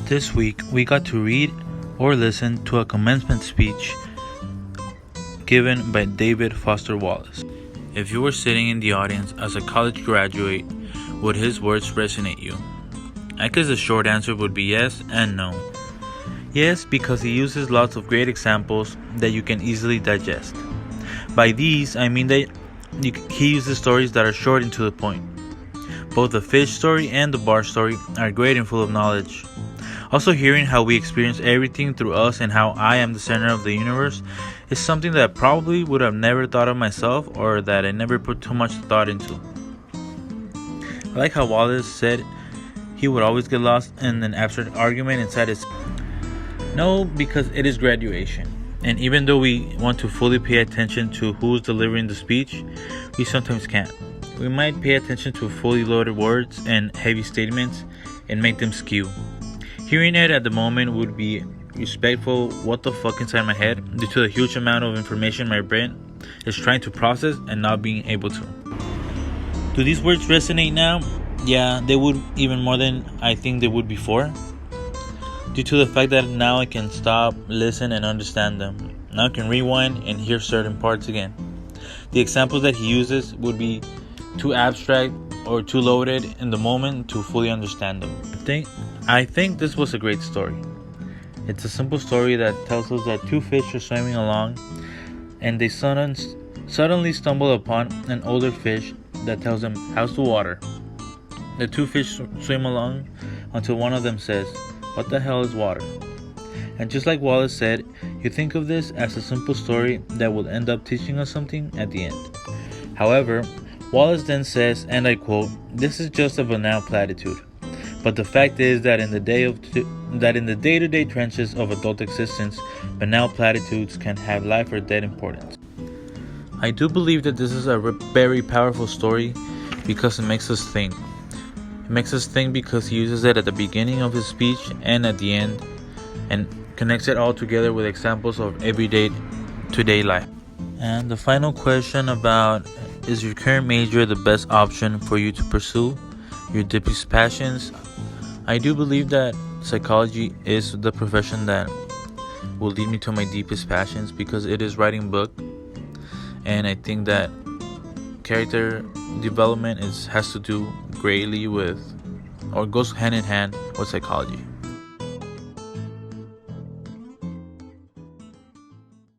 This week, we got to read or listen to a commencement speech given by David Foster Wallace. If you were sitting in the audience as a college graduate, would his words resonate you? I guess the short answer would be yes and no. Yes, because he uses lots of great examples that you can easily digest. By these, I mean that he uses stories that are short and to the point. Both the fish story and the bar story are great and full of knowledge. Also, hearing how we experience everything through us and how I am the center of the universe is something that I probably would have never thought of myself, or that I never put too much thought into. I like how Wallace said he would always get lost in an abstract argument inside his... No, because it is graduation. And even though we want to fully pay attention to who's delivering the speech, we sometimes can't. We might pay attention to fully loaded words and heavy statements and make them skew. Hearing it at the moment would be respectful what the fuck inside my head due to the huge amount of information my brain is trying to process and not being able to. Do these words resonate now? Yeah, they would, even more than I think they would before. Due to the fact that now I can stop, listen, and understand them. Now I can rewind and hear certain parts again. The examples that he uses would be too abstract or too loaded in the moment to fully understand them. I think this was a great story. It's a simple story that tells us that two fish are swimming along and they suddenly stumble upon an older fish that tells them, "How's the water?" The two fish swim along until one of them says, "What the hell is water?" And just like Wallace said, you think of this as a simple story that will end up teaching us something at the end. However, Wallace then says, and I quote, "This is just a banal platitude. But the fact is that in the day-to-day trenches of adult existence, banal platitudes can have life or death importance." I do believe that this is a very powerful story because it makes us think. It makes us think because he uses it at the beginning of his speech and at the end, and connects it all together with examples of everyday today life. And the final question about, is your current major the best option for you to pursue your deepest passions? I do believe that psychology is the profession that will lead me to my deepest passions because it is writing book, and I think that character development has to do greatly with, or goes hand in hand with, psychology.